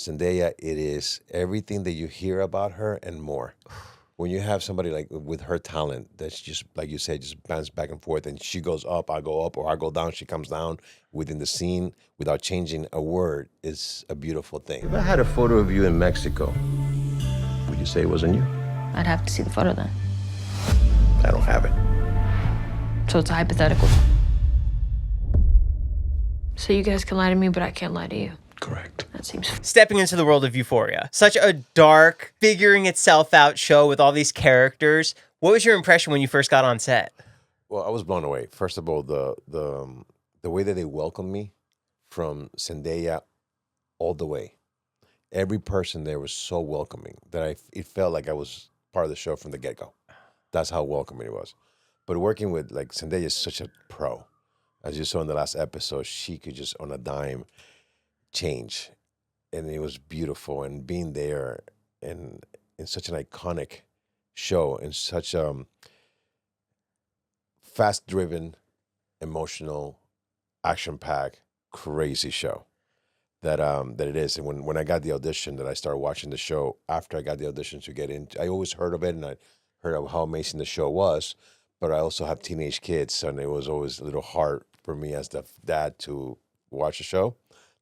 Zendaya, it is everything that you hear about her and more. When you have somebody like with her talent, that's just like you said, just bounce back and forth, and she goes up, I go up, or I go down, she comes down within the scene without changing a word, is a beautiful thing. If I had a photo of you in Mexico, would you say it wasn't you? I'd have to see the photo then. I don't have it. So it's a hypothetical. So you guys can lie to me, but I can't lie to you. Correct. That seems... Stepping into the world of Euphoria. Such a dark, figuring itself out show with all these characters. What was your impression when you first got on set? Well, I was blown away. First of all, the way that they welcomed me from Zendaya all the way. Every person there was so welcoming that it felt like I was part of the show from the get-go. That's how welcoming it was. But working with, like, Zendaya is such a pro. As you saw in the last episode, she could just, on a dime, change. And it was beautiful. And being there in such an iconic show, in such fast-driven, emotional, action-packed, crazy show that it is. And when I got the audition, that I started watching the show after I got the audition to get in, I always heard of it, and I heard of how amazing the show was, but I also have teenage kids, and it was always a little hard for me as the dad to watch a show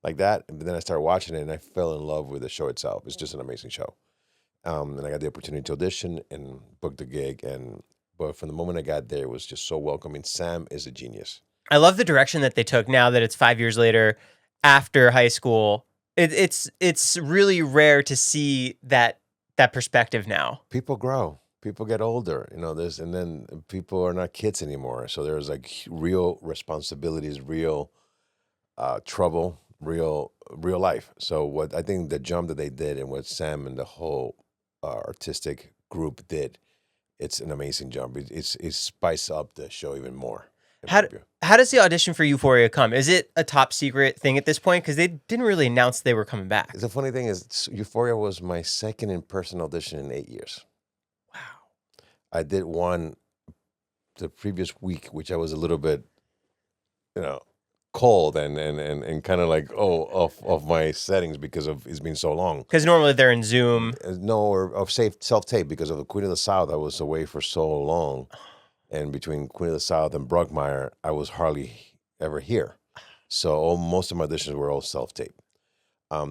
like that. And then I started watching it, and I fell in love with the show itself. It's just an amazing show. And I got the opportunity to audition and book the gig. But from the moment I got there, it was just so welcoming. Sam is a genius. I love the direction that they took now that it's 5 years later after high school. It's really rare to see that perspective now. People grow. People get older, and then people are not kids anymore. So there's like real responsibilities, real trouble, real life. So what I think the jump that they did and what Sam and the whole artistic group did, it's an amazing jump. It spiced up the show even more. How does the audition for Euphoria come? Is it a top secret thing at this point? Because they didn't really announce they were coming back. The funny thing is, Euphoria was my second in-person audition in 8 years. Wow. I did one the previous week, which I was a little bit, cold and kind of like, of my settings because of it's been so long. Because normally they're in Zoom. No, or of self-tape because of the Queen of the South. I was away for so long. And between Queen of the South and Brockmire, I was hardly ever here. So most of my auditions were all self-tape.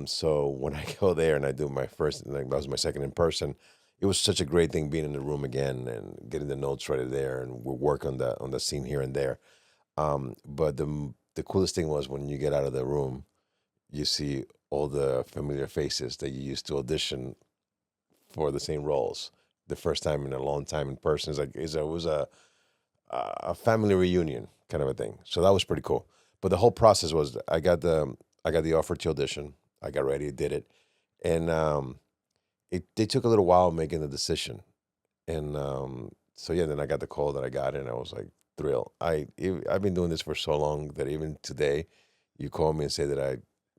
So when I go there and I do my first, that was my second in person, it was such a great thing being in the room again and getting the notes right there, and we work on the scene here and there. But the coolest thing was when you get out of the room, you see all the familiar faces that you used to audition for the same roles. The first time in a long time in person, it was a family reunion kind of a thing. So that was pretty cool. But the whole process was I got the offer to audition. I got ready, did it, and they took a little while making the decision. And then I got the call that I got, and I was like thrilled. I've been doing this for so long that even today, you call me and say that I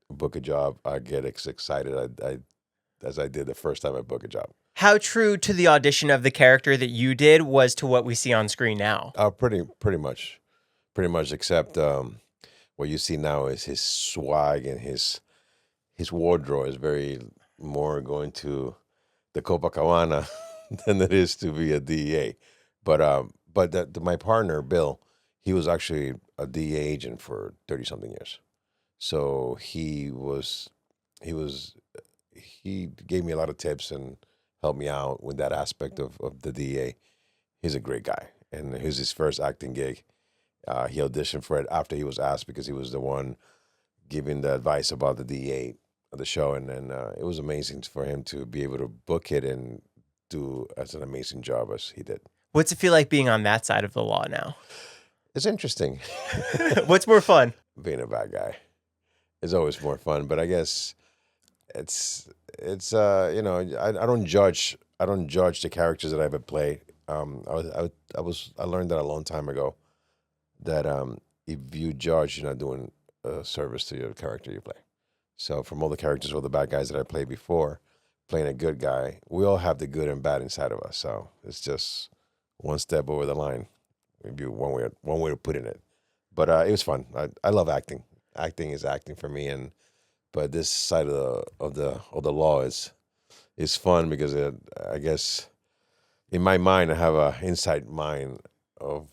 book a job, I get excited. As I did the first time I book a job. How true to the audition of the character that you did was to what we see on screen now? Pretty much, except what you see now is his swag and his wardrobe is very more going to the Copacabana than it is to be a DEA. But my partner Bill, he was actually a DEA agent for 30-something years, so he gave me a lot of tips and helped me out with that aspect of the DEA. He's a great guy, and it was his first acting gig. He auditioned for it after he was asked because he was the one giving the advice about the DEA of the show, and then it was amazing for him to be able to book it and do as an amazing job as he did. What's it feel like being on that side of the law now? It's interesting. What's more fun? Being a bad guy is always more fun, but I guess it's I don't judge the characters that I ever play. I learned that a long time ago that if you judge, you're not doing a service to your character you play. So from all the characters, all the bad guys that I played before, playing a good guy, we all have the good and bad inside of us. So it's just one step over the line, maybe one way to put it. But it was fun. I love acting. Acting is acting for me, and But this side of the law is fun because I guess in my mind I have a inside mind of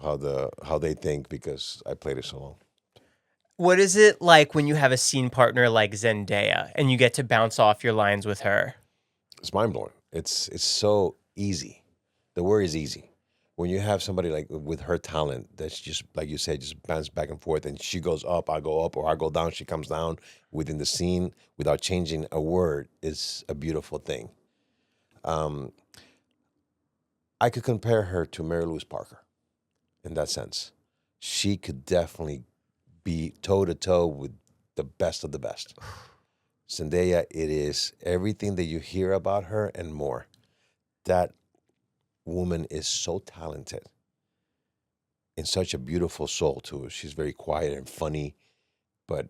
how they think because I played it so long. What is it like when you have a scene partner like Zendaya and you get to bounce off your lines with her? It's mind blowing. It's so easy. The word is easy. When you have somebody like with her talent, that's just like you said, just bounce back and forth, and she goes up, I go up, or I go down, she comes down within the scene without changing a word is a beautiful thing. I could compare her to Mary Louise Parker in that sense. She could definitely be toe to toe with the best of the best. Zendaya, it is everything that you hear about her and more. That woman is so talented and such a beautiful soul too. She's very quiet and funny, but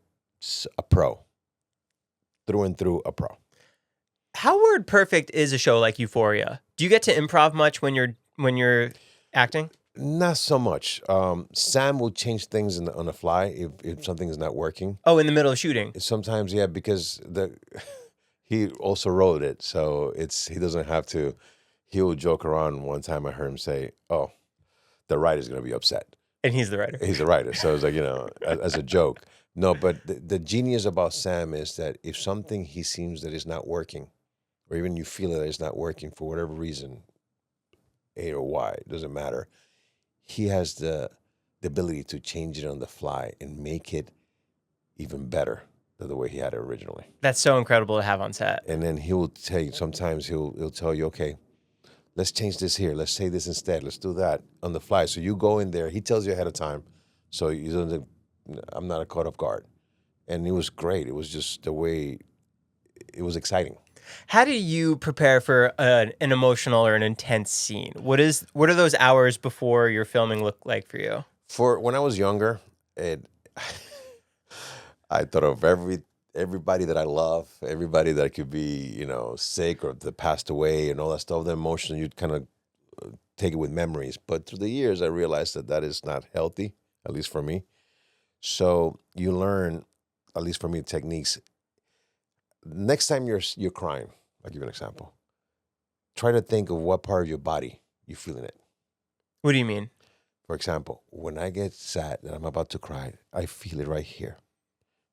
a pro. Through and through, a pro. How word perfect is a show like Euphoria? Do you get to improv much when you're acting? Not so much. Sam will change things on the fly if something is not working. Oh, in the middle of shooting. Sometimes, yeah, because he also wrote it, so he doesn't have to. He will joke around. One time I heard him say, "Oh, the writer's going to be upset." And he's the writer. He's the writer. So it's like, as a joke. No, but the genius about Sam is that if something he seems that is not working, or even you feel that it's not working for whatever reason, A or Y, it doesn't matter, he has the ability to change it on the fly and make it even better than the way he had it originally. That's so incredible to have on set. And then he will tell you, sometimes he'll tell you, okay, let's change this here. Let's say this instead. Let's do that on the fly. So you go in there. He tells you ahead of time. So you don't, I'm not caught off guard. And it was great. It was just the way, it was exciting. How do you prepare for an emotional or an intense scene? What are those hours before your filming look like for you? For when I was younger, I thought of everybody that I love, everybody that could be, sick or that passed away and all that stuff. The emotion, you'd kind of take it with memories. But through the years, I realized that is not healthy, at least for me. So you learn, at least for me, techniques. Next time you're crying, I'll give you an example. Try to think of what part of your body you're feeling it. What do you mean? For example, when I get sad that I'm about to cry, I feel it right here.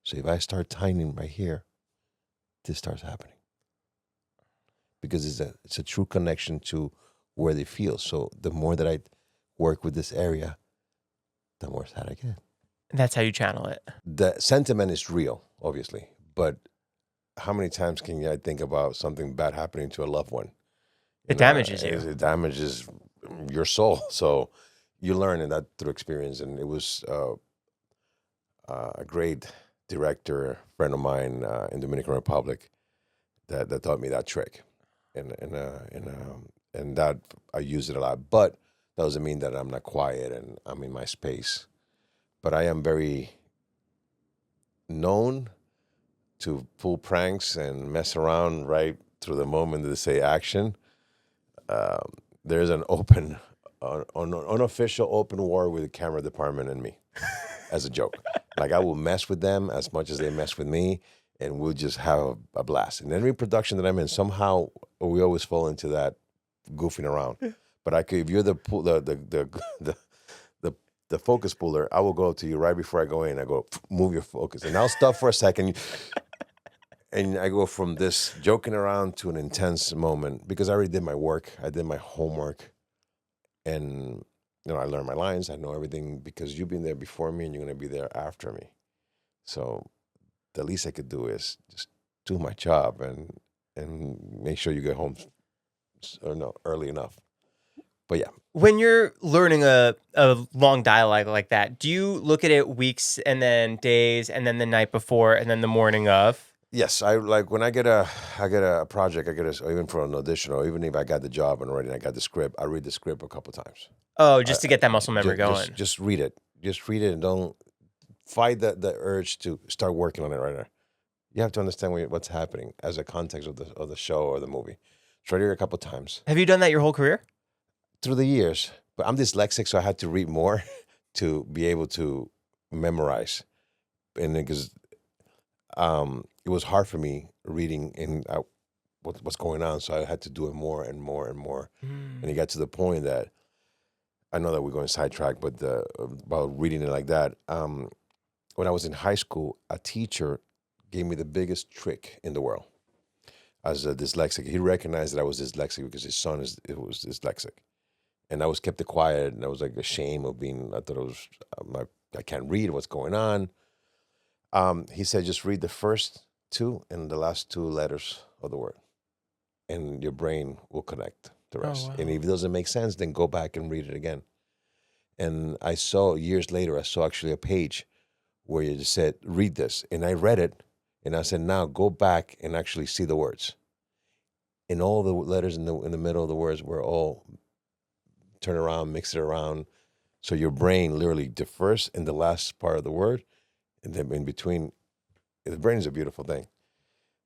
So if I start tightening right here, this starts happening. Because it's a true connection to where they feel. So the more that I work with this area, the more sad I get. That's how you channel it. The sentiment is real, obviously, but how many times can I think about something bad happening to a loved one? It damages you. It damages your soul. So you learn in that through experience. And it was a great director, friend of mine in Dominican Republic that taught me that trick. And that I use it a lot. But that doesn't mean that I'm not quiet and I'm in my space. But I am very known to pull pranks and mess around right through the moment that they say action. There's an unofficial open war with the camera department and me as a joke. Like I will mess with them as much as they mess with me, and we'll just have a blast. And every production that I'm in, somehow we always fall into that goofing around. But if you're the focus puller, I will go to you right before I go in. I go, move your focus. And I'll stop for a second. And I go from this joking around to an intense moment because I already did my work. I did my homework. And, I learned my lines. I know everything because you've been there before me and you're going to be there after me. So the least I could do is just do my job and make sure you get home early enough. But yeah. When you're learning a long dialogue like that, do you look at it weeks and then days and then the night before and then the morning of? Yes, I like when I get a project, or even for an audition, or even if I got the job and already I got the script, I read the script a couple times. Oh, just to get that muscle memory going. Just read it. Just read it and don't fight the urge to start working on it right now. You have to understand what's happening as a context of the show or the movie. Try to read it a couple times. Have you done that your whole career? Through the years, but I'm dyslexic, so I had to read more to be able to memorize. And because it was hard for me reading in what's going on, so I had to do it more and more and more. And it got to the point that I know that we're going sidetrack, but about reading it like that. When I was in high school, a teacher gave me the biggest trick in the world as a dyslexic. He recognized that I was dyslexic because his son was dyslexic. And I was kept it quiet, and I was like ashamed of being, I thought it was, I can't read what's going on. He said, just read the first two and the last two letters of the word, and your brain will connect the rest. wow. And if it doesn't make sense, then go back and read it again. And I saw, years later, actually a page where you just said, read this. And I read it, and I said, now go back and actually see the words. And all the letters in the middle of the words were all turn around, mix it around. So your brain literally, the first and the last part of the word, and then in between, the brain is a beautiful thing.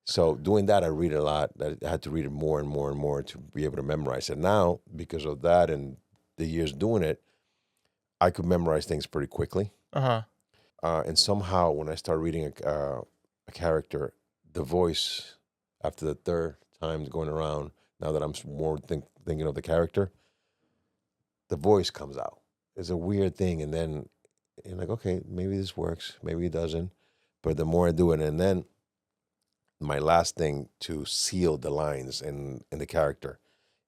So doing that, I read it a lot. I had to read it more and more and more to be able to memorize it. Now, because of that and the years doing it, I could memorize things pretty quickly. And somehow, when I start reading a character, the voice, after the third time going around, now that I'm more thinking of the character, the voice comes out. It's a weird thing. And then you're like, okay, maybe this works, maybe it doesn't. But the more I do it, and then my last thing to seal the lines in the character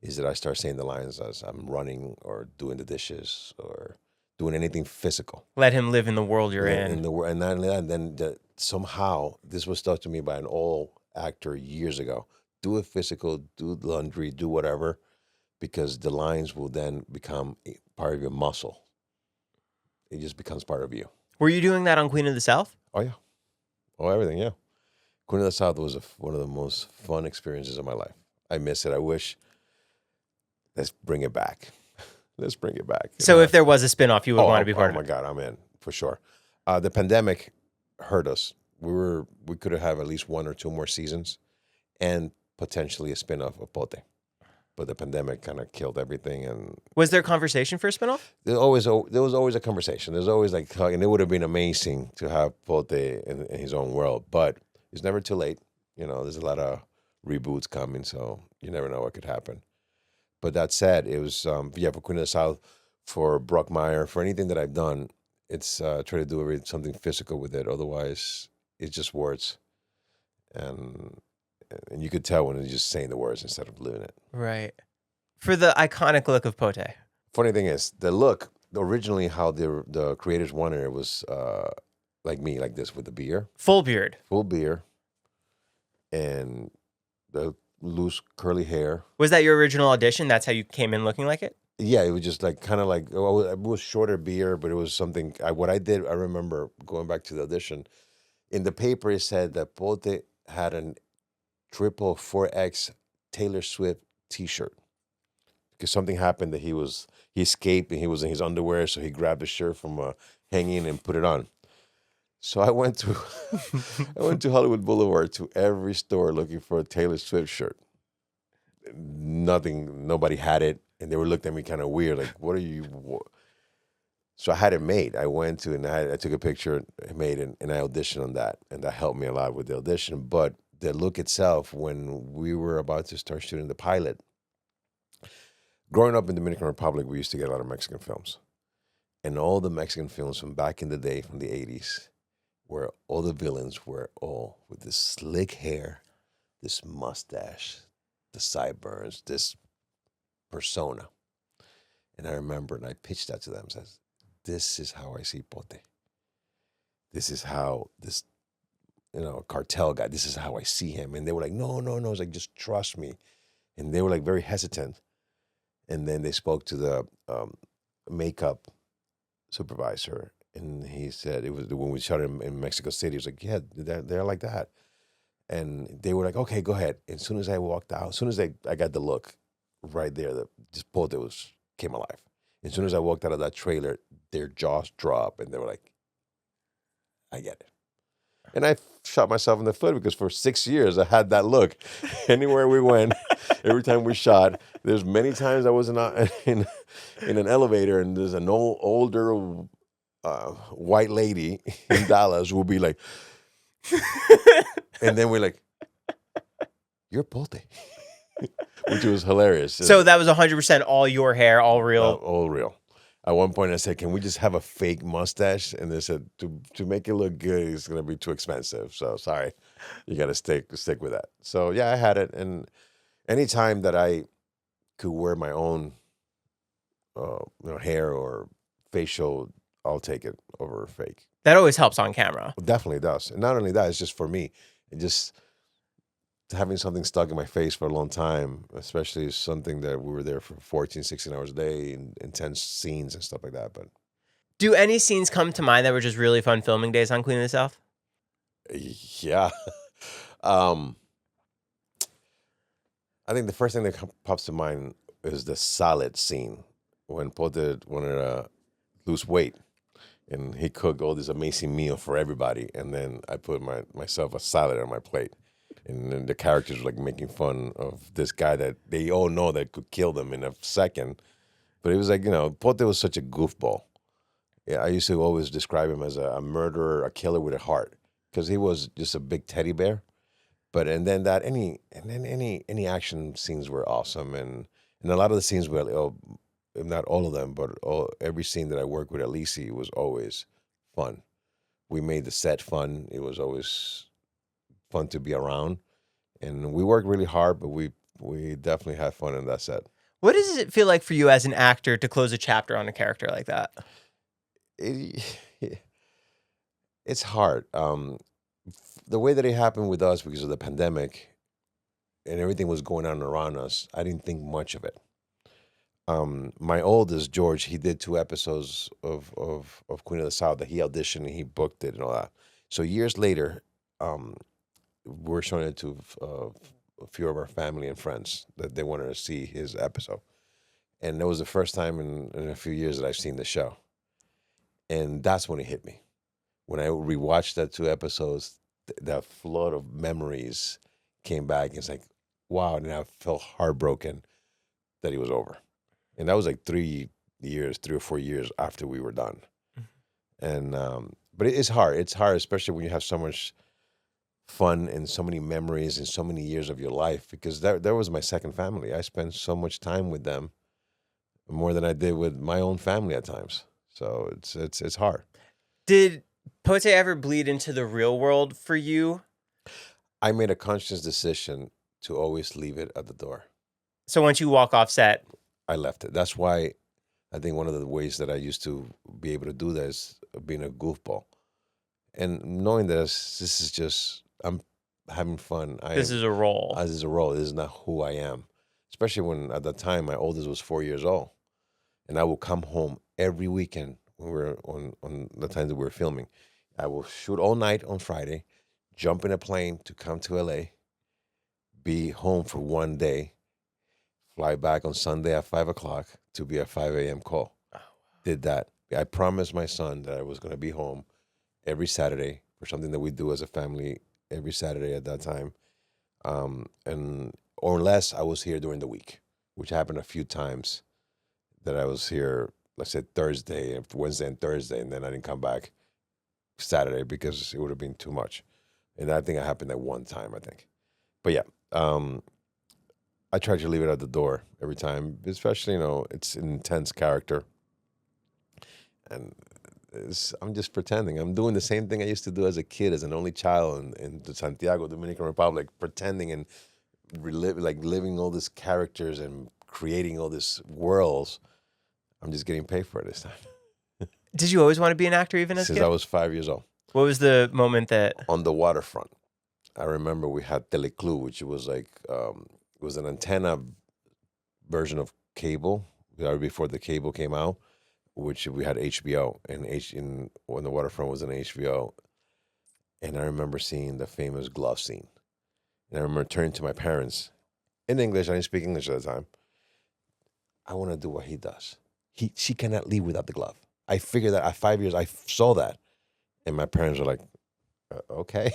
is that I start saying the lines as I'm running or doing the dishes or doing anything physical. Let him live in the world you're in. And not only that, and then somehow this was taught to me by an old actor years ago. Do it physical, do laundry, do whatever, because the lines will then become part of your muscle. It just becomes part of you. Were you doing that on Queen of the South? Oh, yeah. Oh, everything, yeah. Queen of the South was one of the most fun experiences of my life. I miss it. I wish, let's bring it back. Let's bring it back. So if there was a spinoff, you would want to be part of it? Oh, my God, I'm in, for sure. The pandemic hurt us. We could have at least one or two more seasons and potentially a spinoff of Pote. But the pandemic kind of killed everything. And was there conversation for a spinoff? there was always a conversation. There's always like, and it would have been amazing to have Pote in his own world. But it's never too late. You know, there's a lot of reboots coming, so you never know what could happen. But that said, it was, for Queen of the South, for Brockmire, for anything that I've done, it's try to do something physical with it. Otherwise, it's just words. And you could tell when it's just saying the words instead of living it. Right. For the iconic look of Pote. Funny thing is, the look, originally how the creators wanted it was like me, like this, with the beard. Full beard. Full beard. And the loose curly hair. Was that your original audition? That's how you came in looking like it? Yeah, it was just like kind of like, it was shorter beard, but it was something. What I did, I remember going back to the audition. In the paper, it said that Pote had an triple 4X Taylor Swift T-shirt because something happened that he escaped and he was in his underwear, so he grabbed the shirt from hanging and put it on. So I went to Hollywood Boulevard to every store looking for a Taylor Swift shirt. Nobody had it, and they were looking at me kind of weird, like, "What are you?" So I had it made. I went to and I took a picture, made it, and I auditioned on that, and that helped me a lot with the audition. But the look itself, when we were about to start shooting the pilot, growing up in the Dominican Republic, we used to get a lot of Mexican films, and all the Mexican films from back in the day, from the 80s. Where all the villains were all with this slick hair, this mustache, the sideburns, this persona. And I remember, and I pitched that to them, says, this is how I see Pote. This is how this, cartel guy, this is how I see him. And they were like, no. I was like, just trust me. And they were like very hesitant. And then they spoke to the makeup supervisor. And he said, it was when we shot in Mexico City, he was like, yeah, they're like that. And they were like, okay, go ahead. As soon as I walked out, as soon as I got the look right there, this Pote came alive. As soon as I walked out of that trailer, their jaws dropped and they were like, I get it. And I shot myself in the foot because for 6 years I had that look. Anywhere we went, every time we shot, there's many times I was in an elevator and there's an older white lady in Dallas will be like, And then we're like, you're Pote. Which was hilarious. So that was 100% all your hair, all real. All real. At one point I said, can we just have a fake mustache? And they said, to make it look good, it's going to be too expensive. So sorry, you got to stick with that. So yeah, I had it. And anytime that I could wear my own hair or facial, I'll take it over fake. That always helps on camera. It definitely does. And not only that, it's just for me. It just having something stuck in my face for a long time, especially something that we were there for 14, 16 hours a day and intense scenes and stuff like that. But do any scenes come to mind that were just really fun filming days on Queen of the South? Yeah. I think the first thing that pops to mind is the salad scene when Pote wanted to lose weight. And he cooked all this amazing meal for everybody. And then I put myself a salad on my plate. And then the characters were like making fun of this guy that they all know that could kill them in a second. But it was like, Pote was such a goofball. Yeah, I used to always describe him as a murderer, a killer with a heart, because he was just a big teddy bear. But then any action scenes were awesome, and a lot of the scenes were, not all of them, but every scene that I worked with Alici was always fun. We made the set fun. It was always fun to be around, and we worked really hard, but we definitely had fun in that set. What does it feel like for you as an actor to close a chapter on a character like that? It's hard. The way that it happened with us because of the pandemic and everything was going on around us, I didn't think much of it. My oldest, George, he did 2 episodes of Queen of the South that he auditioned and he booked it and all that. So years later, we're showing it to a few of our family and friends that they wanted to see his episode. And it was the first time in a few years that I've seen the show. And that's when it hit me. When I rewatched that 2 episodes, that flood of memories came back. It's like, wow. And I felt heartbroken that he was over. And that was like 3 or 4 years after we were done. And but it's hard. It's hard, especially when you have so much fun and so many memories and so many years of your life, because that was my second family. I spent so much time with them, more than I did with my own family at times. So it's hard. Did Pote ever bleed into the real world for you? I made a conscious decision to always leave it at the door. So once you walk off set, I left it. That's why I think one of the ways that I used to be able to do that is being a goofball. And knowing this is just, I'm having fun. This is a role. This is a role. This is not who I am. Especially when at the time my oldest was 4 years old. And I would come home every weekend when we were on the time that we were filming. I will shoot all night on Friday, jump in a plane to come to LA, be home for one day, fly back on Sunday at 5 o'clock to be a 5 a.m. call. Oh, wow. Did that. I promised my son that I was going to be home every Saturday for something that we do as a family every Saturday at that time. Or unless I was here during the week, which happened a few times that I was here, let's say Thursday, Wednesday and Thursday, and then I didn't come back Saturday because it would have been too much. And I think it happened at one time, I think. But yeah, I try to leave it at the door every time, especially, it's an intense character. And I'm just pretending. I'm doing the same thing I used to do as a kid, as an only child in Santiago, Dominican Republic, pretending and living all these characters and creating all these worlds. I'm just getting paid for it this time. Did you always want to be an actor even as a kid? Since I was 5 years old. What was the moment that... On the waterfront. I remember we had Teleclub, which was like, it was an antenna version of cable, before the cable came out, which we had HBO, and on the waterfront was an HBO. And I remember seeing the famous glove scene. And I remember turning to my parents, in English, I didn't speak English at the time, I want to do what he does. She cannot leave without the glove. I figured that at 5 years, I saw that. And my parents were like, okay,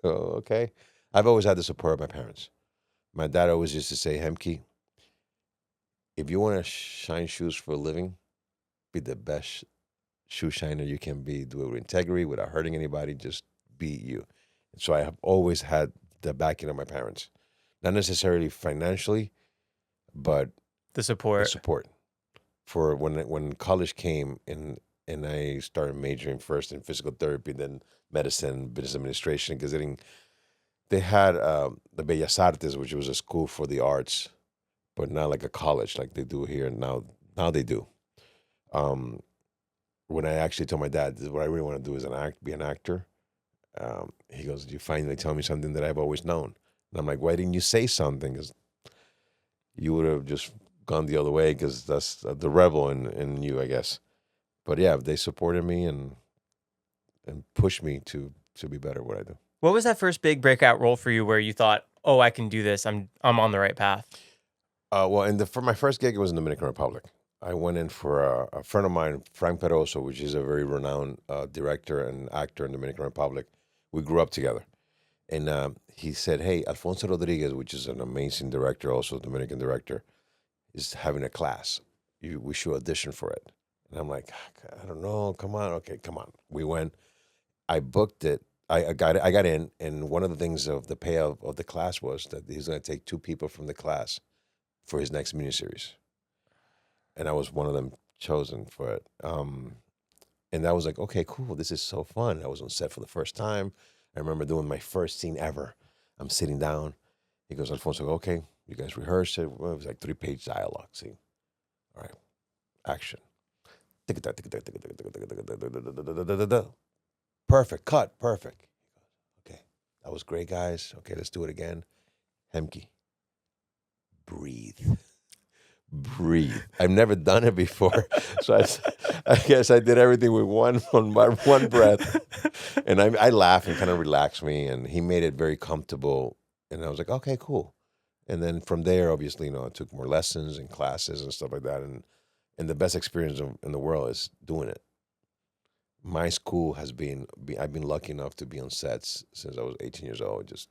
okay. I've always had the support of my parents. My dad always used to say, Hemky, if you want to shine shoes for a living, be the best shoe shiner you can be. Do it with integrity, without hurting anybody. Just be you. So I have always had the backing of my parents, not necessarily financially, but The the support. support. For when college came and I started majoring first in physical therapy, then medicine, business administration, because they had the Bellas Artes, which was a school for the arts, but not like a college like they do here now. Now they do. Um, when I actually told my dad, this is what I really want to do is be an actor. He goes, "You finally tell me something that I've always known." And I'm like, "Why didn't you say something? Because you would have just gone the other way. Because that's the rebel in you, I guess." But yeah, they supported me and pushed me to be better at what I do. What was that first big breakout role for you where you thought, "Oh, I can do this. I'm on the right path." Well, for my first gig, it was in the Dominican Republic. I went in for a friend of mine, Frank Peroso, which is a very renowned director and actor in the Dominican Republic. We grew up together. And he said, "Hey, Alfonso Rodriguez, which is an amazing director, also a Dominican director, is having a class. We should audition for it." And I'm like, "I don't know. Come on. Okay, come on." We went. I booked it. I got it. I got in. And one of the things of the pay of the class was that he's going to take 2 people from the class for his next miniseries. And I was one of them chosen for it. And I was like, okay, cool. This is so fun. I was on set for the first time. I remember doing my first scene ever. I'm sitting down. He goes, "Alfonso, okay, you guys rehearsed it." Well, it was like 3-page dialogue. See, all right, action. Perfect, cut, perfect. Okay, that was great, guys. Okay, let's do it again. Hemky, breathe. Breathe. I've never done it before, so I guess I did everything with one breath, and I laughed and kind of relaxed me, and he made it very comfortable, and I was like, okay, cool. And then from there, obviously, I took more lessons and classes and stuff like that, and the best experience in the world is doing it. My school has I've been lucky enough to be on sets since I was 18 years old, just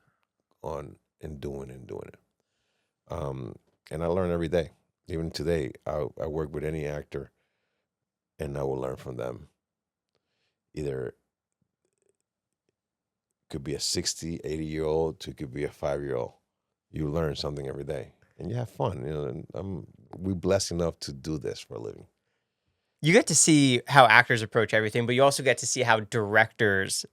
on and doing it. And I learn every day. Even today, I work with any actor, and I will learn from them. Either could be a 60, 80-year-old, to could be a 5-year-old. You learn something every day, and you have fun. And we're blessed enough to do this for a living. You get to see how actors approach everything, but you also get to see how directors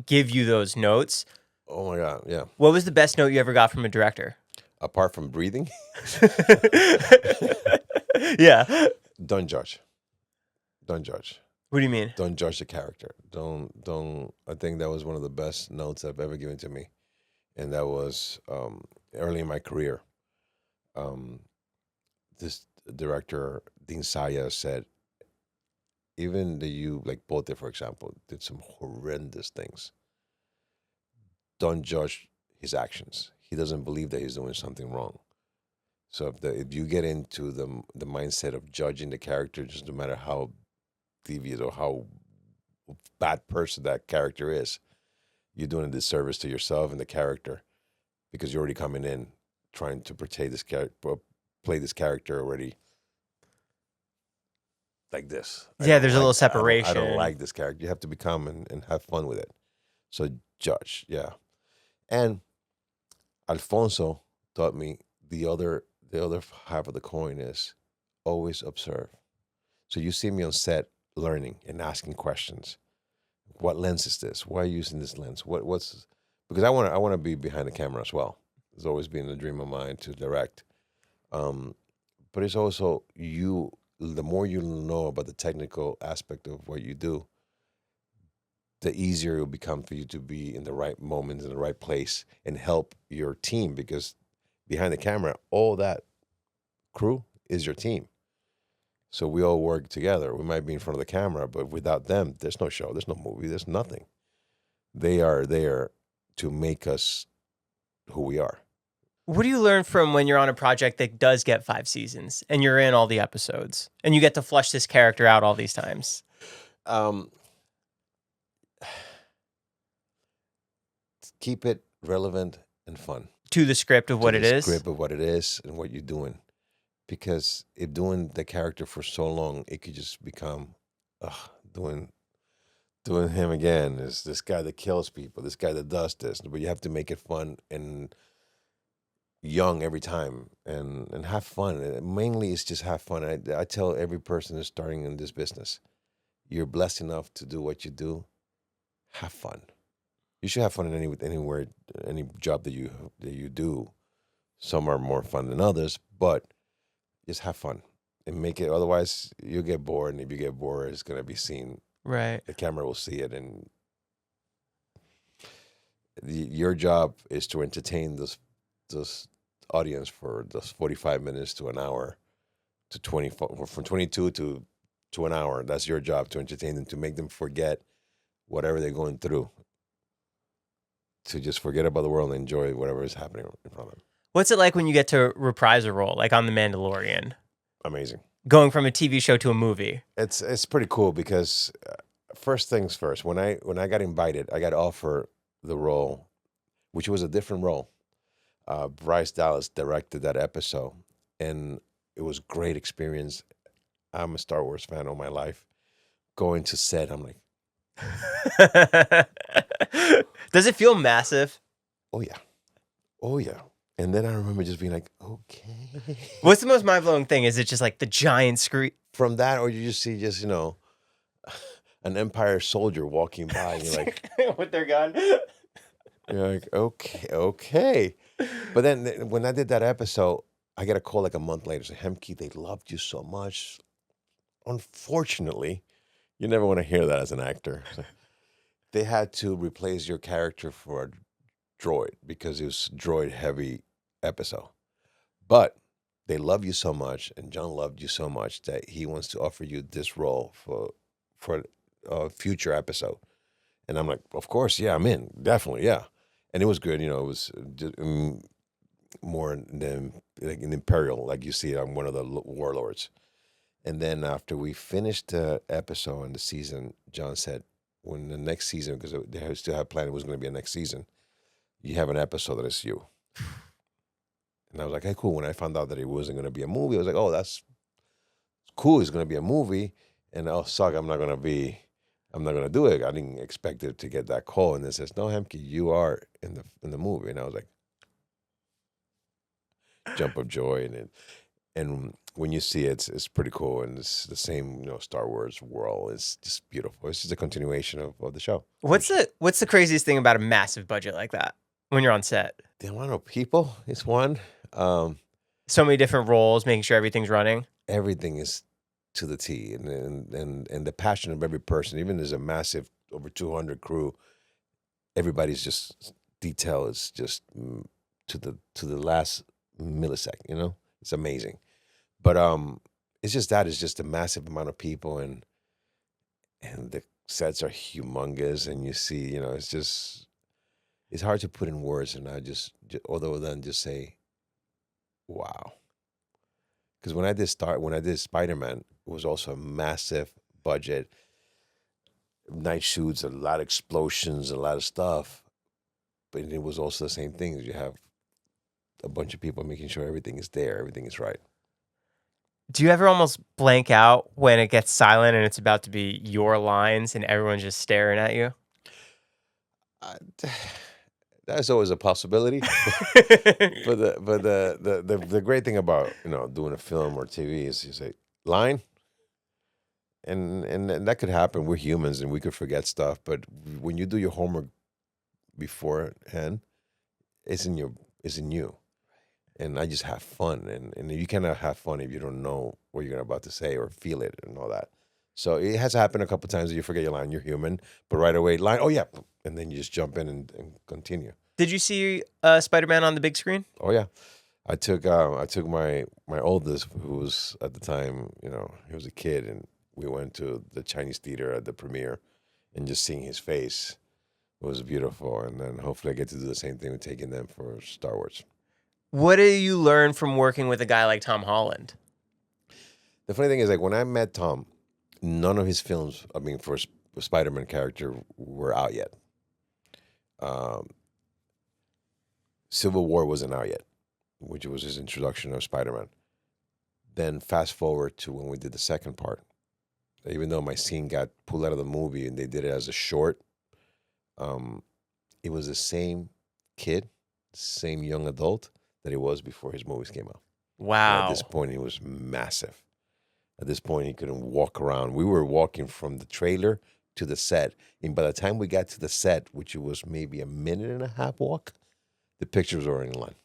give you those notes. Oh my God, yeah. What was the best note you ever got from a director? Apart from breathing, Yeah. don't judge. Don't judge. What do you mean? Don't judge the character. Don't. I think that was one of the best notes I've ever given to me, and that was early in my career. Um, this director Dean Saya said, even you like Pote, for example, did some horrendous things. Don't judge his actions. He doesn't believe that he's doing something wrong. So if you get into the mindset of judging the character, just no matter how devious or how bad person that character is, you're doing a disservice to yourself and the character, because you're already coming in trying to portray this character, play this character already like this. Yeah, there's a little I separation. don't like this character. You have to become and have fun with it. So judge, yeah. And Alfonso taught me the other half of the coin is always observe. So you see me on set learning and asking questions. What lens is this? Why are you using this lens? What's because I want to be behind the camera as well. It's always been a dream of mine to direct. But it's also the more you know about the technical aspect of what you do, the easier it will become for you to be in the right moments, in the right place, and help your team, because behind the camera, all that crew is your team. So we all work together. We might be in front of the camera, but without them, there's no show, there's no movie, there's nothing. They are there to make us who we are. What do you learn from when you're on a project that does get 5 seasons and you're in all the episodes and you get to flush this character out all these times? Keep it relevant and fun. To the script of what it is? Script of what it is and what you're doing. Because if doing the character for so long, it could just become doing doing him again. Is this guy that kills people, this guy that does this, but you have to make it fun and young every time, and have fun. Mainly, it's just have fun. I tell every person that's starting in this business, you're blessed enough to do what you do. Have fun. You should have fun in anywhere, any job that you do. Some are more fun than others, but just have fun and make it. Otherwise, you'll get bored, and if you get bored, it's gonna be seen. Right. The camera will see it, and your job is to entertain this audience for those 45 minutes to an hour, to 20, from 22 to an hour. That's your job, to entertain them, to make them forget whatever they're going through, to just forget about the world and enjoy whatever is happening in front of them. What's it like when you get to reprise a role, like on The Mandalorian? Amazing. Going from a TV show to a movie. It's pretty cool because first things first. When I got invited, I got offered the role, which was a different role. Bryce Dallas directed that episode, and it was a great experience. I'm a Star Wars fan all my life. Going to set, I'm like, Does it feel massive? oh yeah, oh yeah. And then I remember just being like, okay. What's the most mind-blowing thing? Is it just like the giant screen? From that, or you just see an Empire soldier walking by, and you're like, with their gun? you're like, okay. But then when I did that episode, I get a call like a month later. Say, Hemky, they loved you so much. Unfortunately, you never want to hear that as an actor. They had to replace your character for a droid because it was droid heavy episode. But they love you so much, and John loved you so much that he wants to offer you this role for a future episode. And I'm like, of course, yeah, I'm in, definitely, yeah. And it was good, it was just, more than like an Imperial, like you see, I'm one of the warlords. And then after we finished the episode and the season, John said, when the next season, because they still had planned it was going to be a next season, you have an episode that is you. And I was like, hey, cool. When I found out that it wasn't going to be a movie, I was like, oh, that's cool. It's going to be a movie. And oh, suck, I'm not going to do it. I didn't expect it to get that call. And it says, no, Hemky, you are in the movie. And I was like, jump of joy. And when you see it, it's pretty cool. And it's the same, Star Wars world. It's just beautiful. It's just a continuation of the show. What's the craziest thing about a massive budget like that when you're on set? The amount of people is one. So many different roles, making sure everything's running. Everything is to the T, and the passion of every person. Even there's a massive over 200 crew. Everybody's just detail is just to the last millisecond. It's amazing. But it's just a massive amount of people, and the sets are humongous, and you see, it's hard to put in words, and I just other than just say, wow. Because when I did Spider-Man, it was also a massive budget, night shoots, a lot of explosions, a lot of stuff. But it was also the same thing. You have a bunch of people making sure everything is there, everything is right. Do you ever almost blank out when it gets silent and it's about to be your lines and everyone's just staring at you? That's always a possibility. But the great thing about doing a film or TV is you say line, and that could happen. We're humans and we could forget stuff. But when you do your homework beforehand, it's in you. And I just have fun, and you cannot have fun if you don't know what you're about to say or feel it and all that. So it has happened a couple times that you forget your line. You're human, but right away, line, oh yeah, and then you just jump in and continue. Did you see Spider-Man on the big screen? Oh yeah, I took my oldest, who was at the time, he was a kid, and we went to the Chinese theater at the premiere, and just seeing his face was beautiful. And then hopefully I get to do the same thing with taking them for Star Wars. What do you learn from working with a guy like Tom Holland? The funny thing is, like, when I met Tom, none of his films, for Spider-Man character, were out yet. Civil War wasn't out yet, which was his introduction of Spider-Man. Then fast forward to when we did the second part, even though my scene got pulled out of the movie and they did it as a short, it was the same kid, same young adult that he was before his movies came out. And Wow. at this point, he was massive. At this point, he couldn't walk around. We were walking from the trailer to the set. And by the time we got to the set, which was maybe a minute and a half walk, the pictures were in line.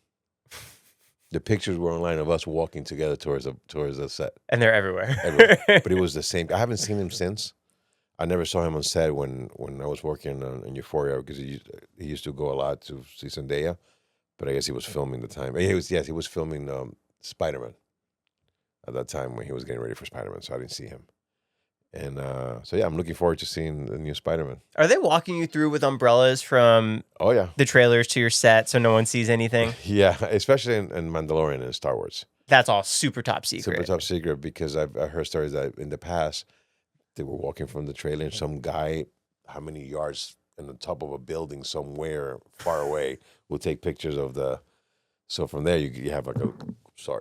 The pictures were in line of us walking together towards the set. And they're everywhere. But it was the same. I haven't seen him since. I never saw him on set when I was working in Euphoria because he used to go a lot to see Zendaya. But I guess he was filming the time. He was filming Spiderman at that time when he was getting ready for Spiderman, so I didn't see him. And so yeah, I'm looking forward to seeing the new Spider-Man. Are they walking you through with umbrellas from Oh yeah, the trailers to your set so no one sees anything? yeah, especially in Mandalorian and Star Wars. That's all super top secret. Super top secret because I've heard stories that in the past they were walking from the trailer and some guy, how many yards in the top of a building somewhere far away, will take pictures of the. So from there you have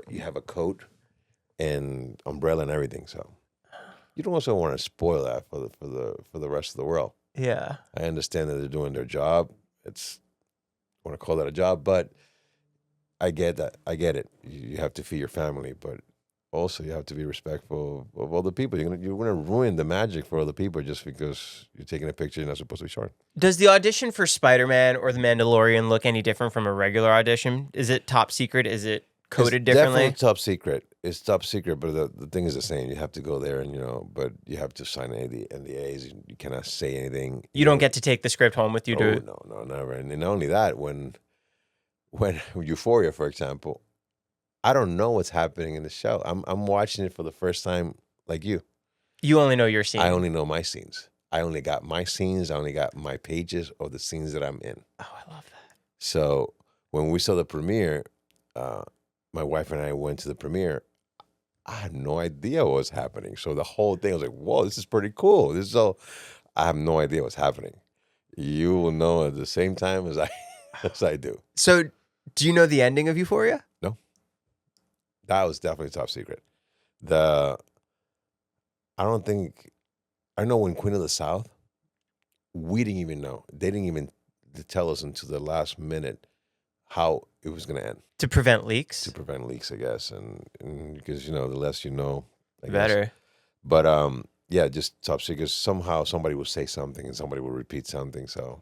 you have a coat and umbrella and everything. So you don't also want to spoil that for the rest of the world. Yeah. I understand that they're doing their job. I want to call that a job, but I get that. I get it. You have to feed your family, but also you have to be respectful of other people. You're gonna ruin the magic for other people just because you're taking a picture you're not supposed to be showing. Does the audition for Spider-Man or The Mandalorian look any different from a regular audition? Is it top secret? Is it coded It's differently? definitely top secret. It's top secret, but the thing is the same. You have to go there and but you have to sign NDAs. You cannot say anything. You don't get to take the script home with you to. No, never. And not only that, when Euphoria, for example, I don't know what's happening in the show. I'm watching it for the first time, like you. You only know your scene. I only know my scenes. I only got my scenes. I only got my pages of the scenes that I'm in. Oh, I love that. So when we saw the premiere, my wife and I went to the premiere. I had no idea what was happening. So the whole thing, I was like, whoa, this is pretty cool. I have no idea what's happening. You will know at the same time as I do. So, do you know the ending of Euphoria? No. That was definitely top secret. I know when Queen of the South, we didn't even know. They didn't even tell us until the last minute how it was going to end. To prevent leaks? To prevent leaks, I guess. And because, the less you know, I guess. Better. But, yeah, just top secret. Somehow somebody will say something and somebody will repeat something. So,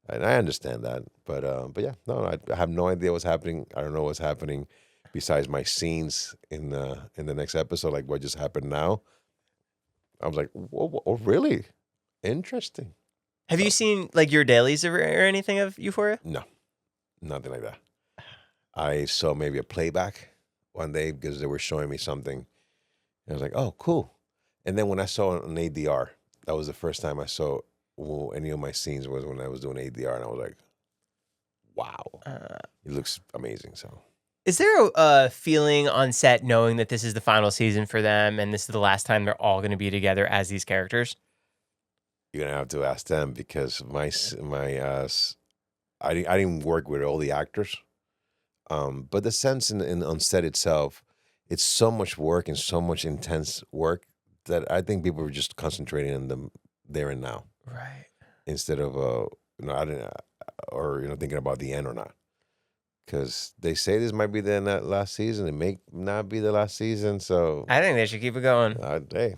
and I understand that. But yeah, no, I have no idea what's happening. I don't know what's happening besides my scenes in the next episode, like what just happened now. I was like, whoa, oh, really? Interesting. Have you seen like your dailies or anything of Euphoria? No, nothing like that. I saw maybe a playback one day because they were showing me something. And I was like, oh, cool. And then when I saw an ADR, that was the first time I saw any of my scenes was when I was doing ADR. And I was like, wow, it looks amazing. So, is there a feeling on set knowing that this is the final season for them and this is the last time they're all going to be together as these characters? You're gonna have to ask them because I didn't work with all the actors, but the sense on set itself, it's so much work and so much intense work that I think people were just concentrating on them there and now, right? Instead of thinking about the end or not, because they say this might be the last season. It may not be the last season, so I think they should keep it going. Hey,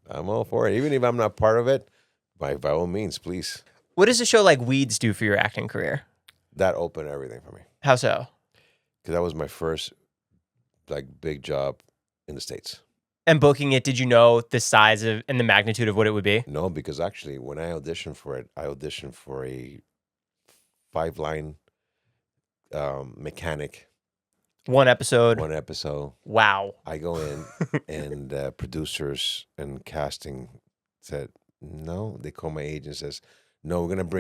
I'm all for it, even if I'm not part of it. By all means, please. What does a show like Weeds do for your acting career? That opened everything for me. How so? Because that was my first big job in the States. And booking it, did you know the size of and the magnitude of what it would be? No, because actually when I auditioned for it, I auditioned for a 5-line mechanic. One episode. Wow. I go in and producers and casting said, no. They call my agent and says, no, we're not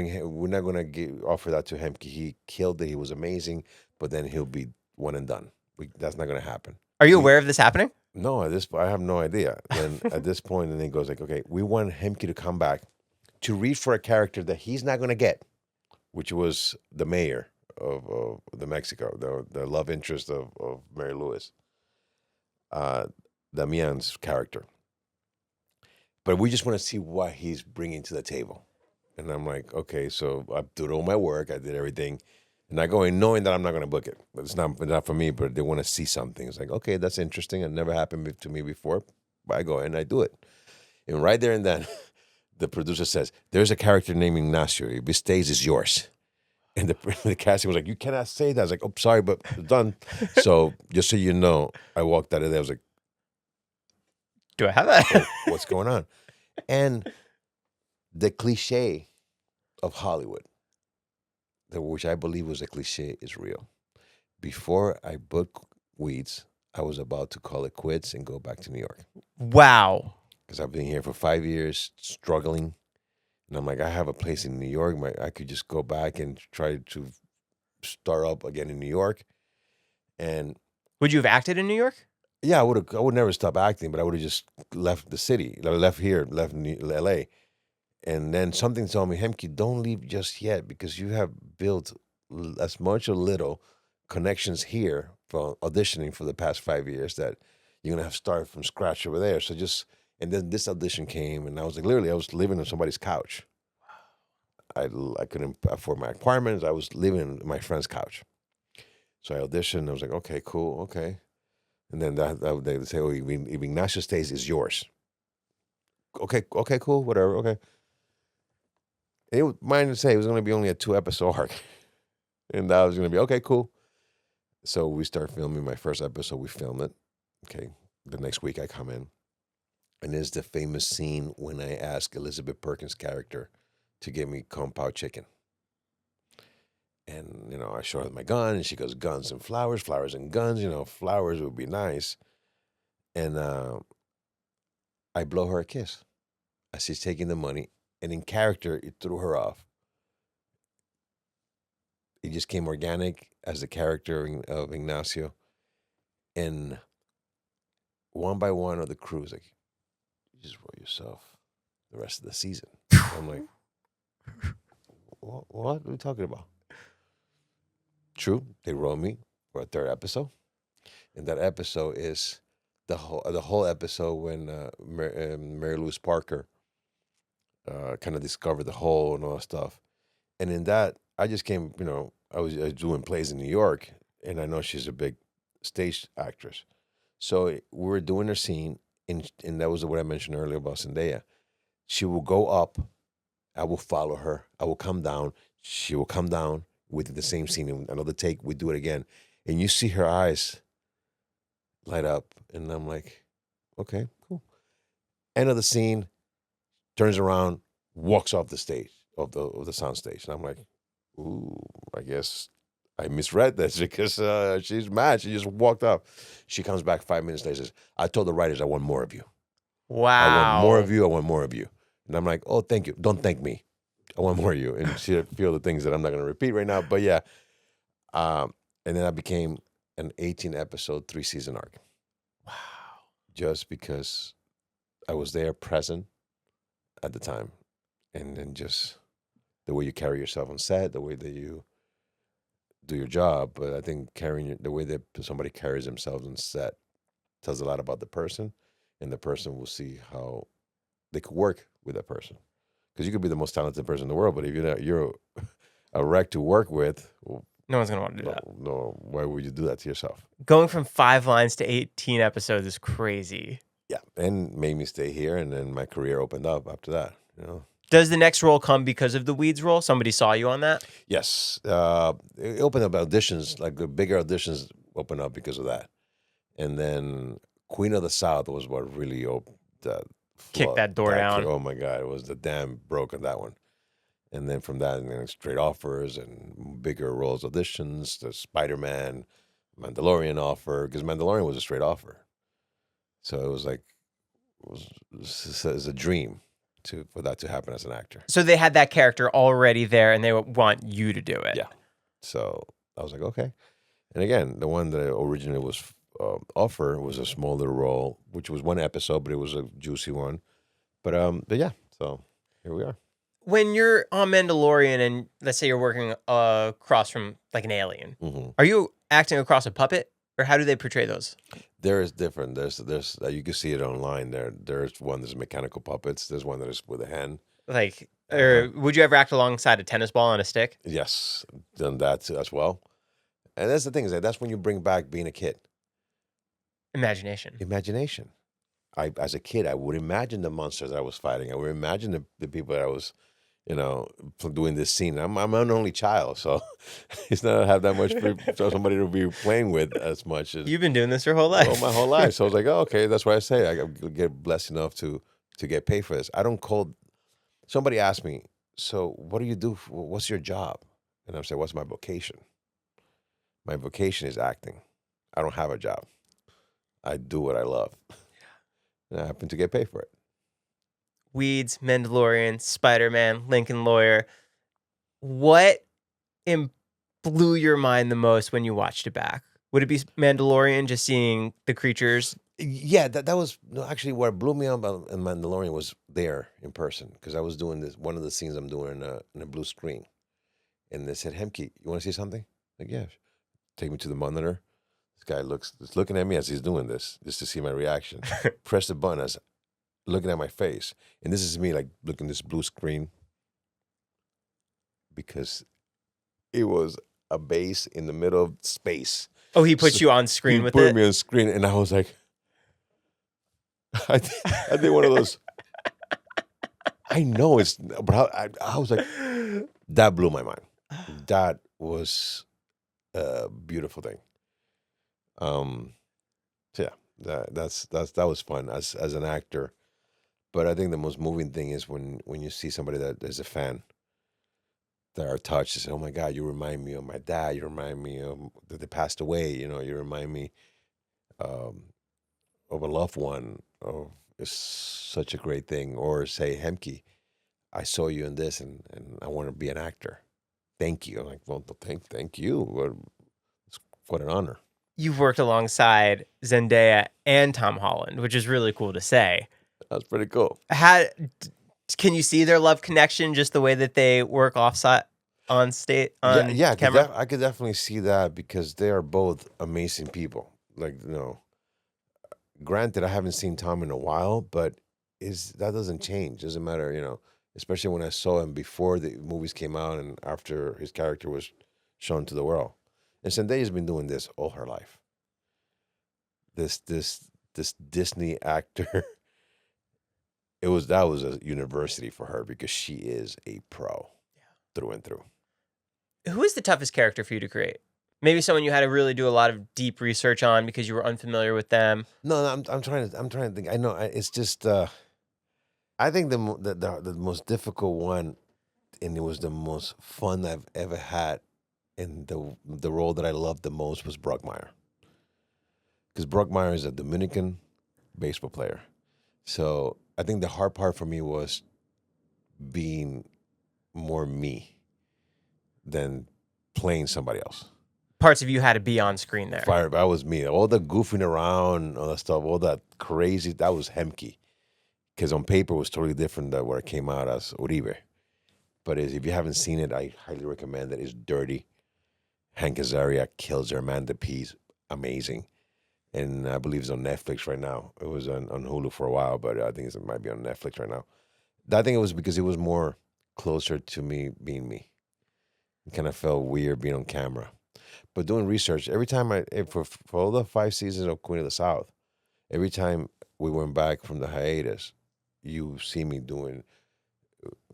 going to offer that to Hemky. He killed it. He was amazing, but then he'll be one and done. That's not going to happen. Are you aware of this happening? No, I have no idea. Then at this point, and then it goes like, okay, we want Hemky to come back to read for a character that he's not going to get, which was the mayor of the Mexico, the love interest of Mary Louise, Damian's character. but we just want to see what he's bringing to the table. And I'm like, okay, so I did all my work, I did everything, and I go in knowing that I'm not going to book it. It's not for me, but they want to see something. It's like, okay, that's interesting. It never happened to me before. But I go in and I do it. And right there and then, the producer says, there's a character named Ignacio. If he stays, it's yours. And the casting was like, you cannot say that. I was like, oh, sorry, but it's done. So just so you know, I walked out of there. I was like, Do I have that? oh, what's going on? And the cliche of Hollywood, which I believe was a cliche, is real. Before I booked Weeds, I was about to call it quits and go back to New York. Wow. Because I've been here for 5 years, struggling. And I'm like, I have a place in New York. I could just go back and try to start up again in New York. And Would you have acted in New York? yeah, I would never stop acting, but I would have just left the city, left LA. And then something told me, Hemky, don't leave just yet because you have built as much or little connections here from auditioning for the past 5 years that you're gonna have to start from scratch over there. So and then this audition came, and I was like, literally, I was living on somebody's couch. I couldn't afford my apartments. I was living on my friend's couch. So I auditioned. I was like, okay, cool, okay. And then they say, oh, if Ignacio stays, it's yours. Okay, cool, whatever, okay. It was mine to say it was going to be only a 2-episode arc. And that was going to be, okay, cool. So we start filming my first episode. We film it. Okay. The next week I come in. And there's the famous scene when I ask Elizabeth Perkins' character to give me kung pao chicken. And, I show her my gun, and she goes, guns and flowers and guns. Flowers would be nice. And I blow her a kiss as she's taking the money. And in character, it threw her off. It just came organic as the character of Ignacio. And one by one of the crew was like, you just wrote yourself the rest of the season. I'm like, what are we talking about? True, they wrote me for a 3rd episode. And that episode is the whole episode when Mary Louise Parker kind of discovered the hole and all that stuff. And in that, I just came, I was doing plays in New York, and I know she's a big stage actress. So we were doing her scene, and that was what I mentioned earlier about Zendaya. She will go up, I will follow her, I will come down, she will come down, we did the same scene, and another take, we do it again. And you see her eyes light up, and I'm like, okay, cool. End of the scene, turns around, walks off the stage, of the sound stage. And I'm like, ooh, I guess I misread this because she's mad. She just walked off. She comes back 5 minutes later and says, I told the writers I want more of you. Wow. I want more of you. I want more of you. And I'm like, oh, thank you. Don't thank me. I want more of you. And she feel the things that I'm not going to repeat right now. But yeah. And then I became an 18-episode, 3-season arc. Wow. Just because I was there present at the time. And then just the way you carry yourself on set, the way that you do your job. But I think the way that somebody carries themselves on set tells a lot about the person, and the person will see how they could work with that person. Because you could be the most talented person in the world, but if you're a wreck to work with, well, no one's going to want to do that. No, why would you do that to yourself? Going from 5 lines to 18 episodes is crazy. Yeah, and made me stay here, and then my career opened up after that, Does the next role come because of the Weeds role? Somebody saw you on that? Yes. It opened up auditions, like the bigger auditions opened up because of that. And then Queen of the South was what really kicked that door down. Oh my God, it was the dam broke on that one. And then from that, and then straight offers and bigger roles, auditions, the Spiderman, Mandalorian offer, because Mandalorian was a straight offer. So it was like, it was a dream for that to happen as an actor. So they had that character already there, and they want you to do it. Yeah. So I was like, okay. And again, the one that originally was offer was a smaller role, which was 1 episode, but it was a juicy one. But yeah, so here we are. When you're on Mandalorian, and let's say you're working across from like an alien, Mm-hmm. are you acting across a puppet, or how do they portray those? There is different. There's you can see it online. There's one that's mechanical puppets. There's one that is with a hand. Like, Uh-huh. or would you ever act alongside a tennis ball on a stick? Yes, done that as well. And that's the thing is that that's when you bring back being a kid. Imagination. Imagination. As a kid, I would imagine the monsters that I was fighting. I would imagine the people that I was, doing this scene. I'm an only child, so it's not have that much for somebody to be playing with as much as You've been doing this your whole life. my whole life. So I was like, oh, okay, that's what I say. I get blessed enough to get paid for this. I don't call. Somebody asked me, so what do you do? What's your job? And I'm saying, what's my vocation? My vocation is acting. I don't have a job. I do what I love. And I happen to get paid for it. Weeds, Mandalorian, Spider-Man, Lincoln Lawyer. What blew your mind the most when you watched it back? Would it be Mandalorian, just seeing the creatures? Yeah, that was actually what blew me up in Mandalorian was there in person because I was doing this. One of the scenes I'm doing in a blue screen, and they said, "Hemky, you want to see something?" Like, yeah. Take me to the monitor. This guy is looking at me as he's doing this just to see my reaction. Press the button as looking at my face, and this is me like looking at this blue screen because it was a base in the middle of space. Oh, he put you on screen with put it? me on screen, and I was like, I did one of those. I know it's, but I was like, that blew my mind. That was a beautiful thing. So yeah, that was fun as an actor. But I think the most moving thing is when you see somebody that is a fan that are touched and say, "Oh my God, you remind me of my dad. You remind me of that they passed away. You remind me of a loved one." Oh, it's such a great thing. Or say, "Hemky, I saw you in this, and I want to be an actor. Thank you." I'm like, well, thank you. What an honor. You've worked alongside Zendaya and Tom Holland, which is really cool to say. That's pretty cool. Can you see their love connection just the way that they work offsite on state on camera? I could definitely see that because they are both amazing people. Like, granted, I haven't seen Tom in a while, but that doesn't change. Doesn't matter, especially when I saw him before the movies came out and after his character was shown to the world. And Zendaya's been doing this all her life. This Disney actor, that was a university for her because she is a pro through and through. Who is the toughest character for you to create? Maybe someone you had to really do a lot of deep research on because you were unfamiliar with them. No, I'm trying to think. I know it's just I think the most difficult one, and it was the most fun I've ever had, and the role that I loved the most was Brockmire. Because Brockmire is a Dominican baseball player. So I think the hard part for me was being more me than playing somebody else. Parts of you had to be on screen there. That was me. All the goofing around, all that stuff, all that crazy, that was Hemky. Because on paper it was totally different than where it came out as Uribe. But if you haven't seen it, I highly recommend it. It's dirty. Hank Azaria kills her. Amanda P's amazing. And I believe it's on Netflix right now. It was on Hulu for a while, but I think it might be on Netflix right now. I think it was because it was more closer to me being me. It kind of felt weird being on camera. But doing research, every time for all the 5 seasons of Queen of the South, every time we went back from the hiatus, you see me doing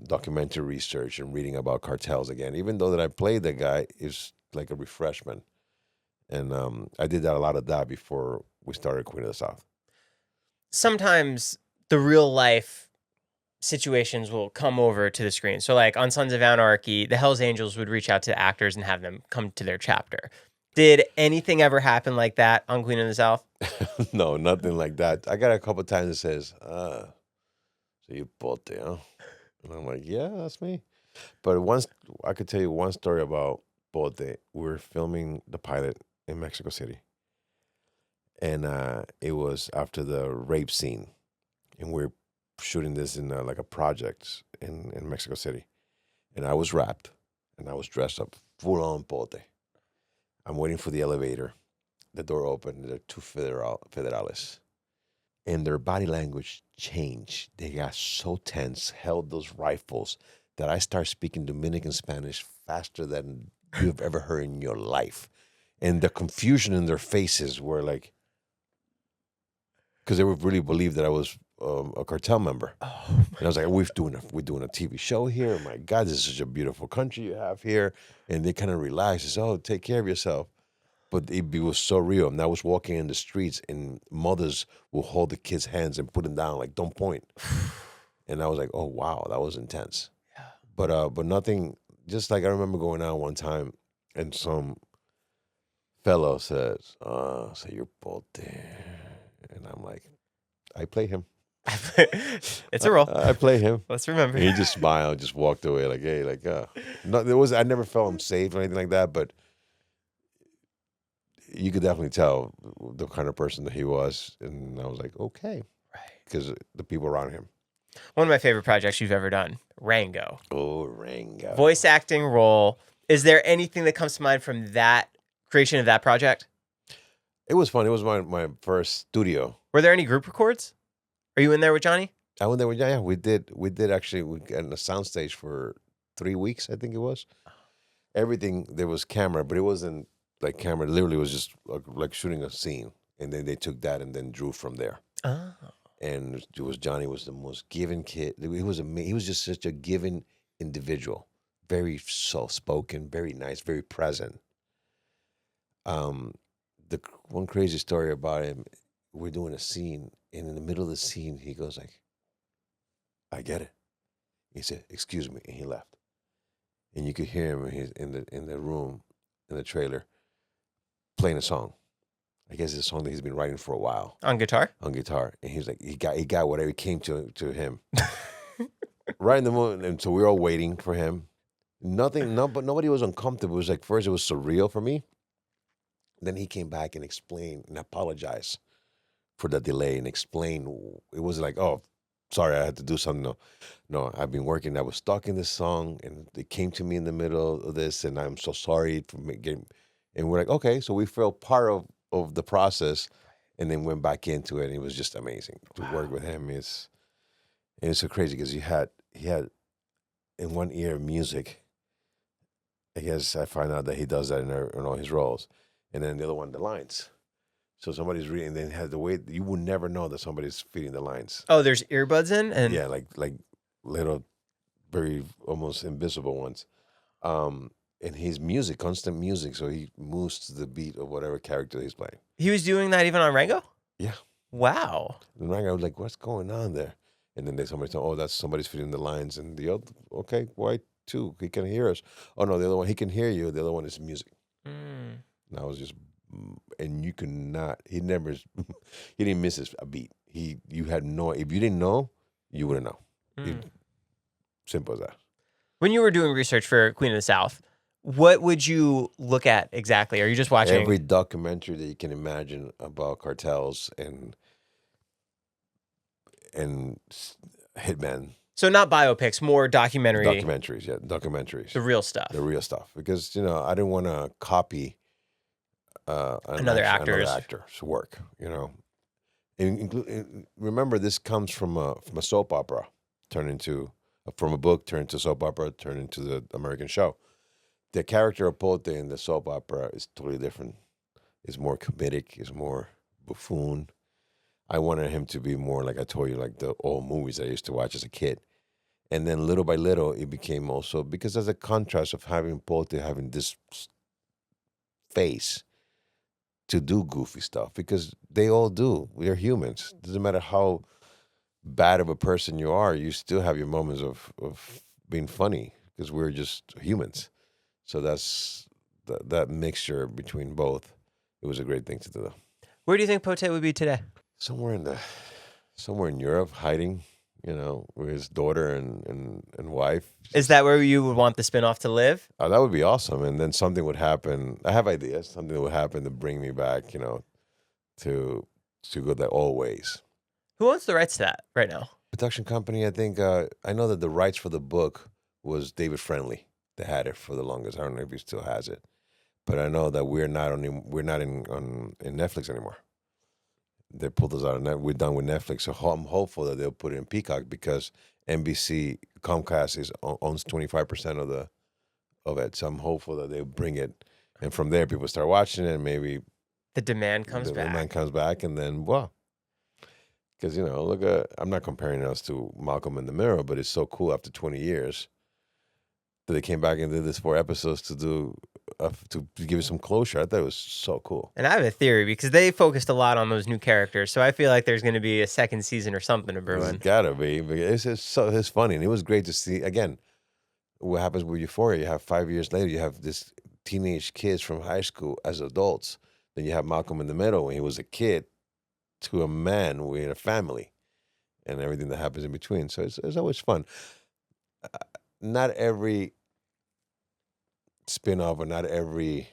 documentary research and reading about cartels again. Even though that I played the guy, it's like a refreshment. And I did a lot of that before we started Queen of the South. Sometimes the real life situations will come over to the screen. So like on Sons of Anarchy, the Hells Angels would reach out to actors and have them come to their chapter. Did anything ever happen like that on Queen of the South? No, nothing like that. I got a couple of times that says, so you Pote, huh? And I'm like, yeah, that's me. But I could tell you one story about Pote. We were filming the pilot in Mexico City. And it was after the rape scene. And we're shooting this in like a project in Mexico City. And I was wrapped. And I was dressed up full on Pote. I'm waiting for the elevator. the door opened. They're two federales. And their body language changed. They got so tense, held those rifles, that I start speaking Dominican Spanish faster than you've ever heard in your life. And the confusion in their faces were like, because they would really believe that I was a cartel member. Oh, and I was like, we're doing a TV show here. Oh my God, this is such a beautiful country you have here. And they kind of relaxed. They said, oh, take care of yourself. But it was so real. And I was walking in the streets, and mothers will hold the kids' hands and put them down, like, don't point. And I was like, oh, wow, that was intense. Yeah. But nothing, just like I remember going out one time, and some fellow says, so you're Pote. And I'm like, I play him. It's a role. I play him. Let's remember. And he just smiled, just walked away, like, hey, like, I never felt him safe or anything like that, but you could definitely tell the kind of person that he was. And I was like, okay. Right. Because the people around him. One of my favorite projects you've ever done, Rango. Oh, Rango. Voice acting role. Is there anything that comes to mind from that creation of that project? It was fun. It was my first studio. Were there any group records? Are you in there with Johnny? I went there. Yeah, we did actually. We got in a soundstage for 3 weeks, I think it was. Everything, there was camera, but it wasn't like camera. Literally, it was just like shooting a scene. And then they took that and then drew from there. Oh. And it was Johnny was the most giving kid. He was just such a giving individual. Very soft-spoken, very nice, very present. The one crazy story about him, we're doing a scene, and in the middle of the scene, he goes like, I get it. He said, excuse me, and he left. And you could hear him in the room, in the trailer, playing a song. I guess it's a song that he's been writing for a while. On guitar? On guitar. And he was like, he got whatever came to him. Right in the moment. And so we were all waiting for him. But nobody was uncomfortable. It was like, first it was surreal for me. Then he came back and explained and apologized for the delay and explained. It was like, oh, sorry, I had to do something. No, I've been working. I was stuck in this song, and it came to me in the middle of this, and I'm so sorry for getting. And we're like, okay, so we felt part of the process, and then went back into it. And it was just amazing to work with him. It's so crazy because he had in one ear music. I guess I find out that he does that in all his roles. And then the other one, the lines. So somebody's reading, then has the way you would never know that somebody's feeding the lines. Oh, there's earbuds in? And yeah, like little, very almost invisible ones. And his music, constant music, so he moves to the beat of whatever character he's playing. He was doing that even on Rango? Yeah. Wow. And Rango was like, what's going on there? And then somebody told, oh, that's somebody's feeding the lines. And the other, okay, why two? He can hear us. Oh, no, the other one, he can hear you. The other one is music. Mm. And I was just, and you could not, he didn't miss a beat. You had no, if you didn't know, you wouldn't know. Simple as that. When you were doing research for Queen of the South, what would you look at exactly? Are you just watching? Every documentary that you can imagine about cartels and hitmen. So not biopics, more documentary. Documentaries, yeah, documentaries. The real stuff. The real stuff. Because, I didn't want to copy another actor's work, And remember, this comes from a soap opera from a book, turned into soap opera, turned into the American show. The character of Pote in the soap opera is totally different. It's more comedic. It's more buffoon. I wanted him to be more, like I told you, like the old movies I used to watch as a kid. And then little by little, it became also, because there's a contrast of having Pote having this face to do goofy stuff, because they all do. We are humans. Doesn't matter how bad of a person you are, you still have your moments of being funny, because we're just humans. So that's that mixture between both. It was a great thing to do. Where do you think Pote would be today? Somewhere in Europe, hiding, with his daughter and wife. Is that where you would want the spinoff to live? That would be awesome. And then something would happen. I have ideas. Something would happen to bring me back, to go the old ways. Who owns the rights to that right now? Production company, I think. I know that the rights for the book was David Friendly. They had it for the longest. I don't know if he still has it. but I know that we're not in Netflix anymore. They pulled us out of net. We're done with Netflix, so I'm hopeful that they'll put it in Peacock because NBC Comcast owns 25% of it. So I'm hopeful that they'll bring it, and from there people start watching it, and maybe The demand comes back. The demand comes back, and then well, because look at, I'm not comparing us to Malcolm in the Middle, but it's so cool after 20 years that they came back and did this 4 episodes to give it some closure. I thought it was so cool. And I have a theory because they focused a lot on those new characters, so I feel like there's going to be a second season or something to brewing. It's gotta be. It's funny, and it was great to see again. What happens with Euphoria? You have 5 years later, you have this teenage kids from high school as adults. Then you have Malcolm in the Middle when he was a kid to a man with a family, and everything that happens in between. So it's always fun. Not every spin-off or not every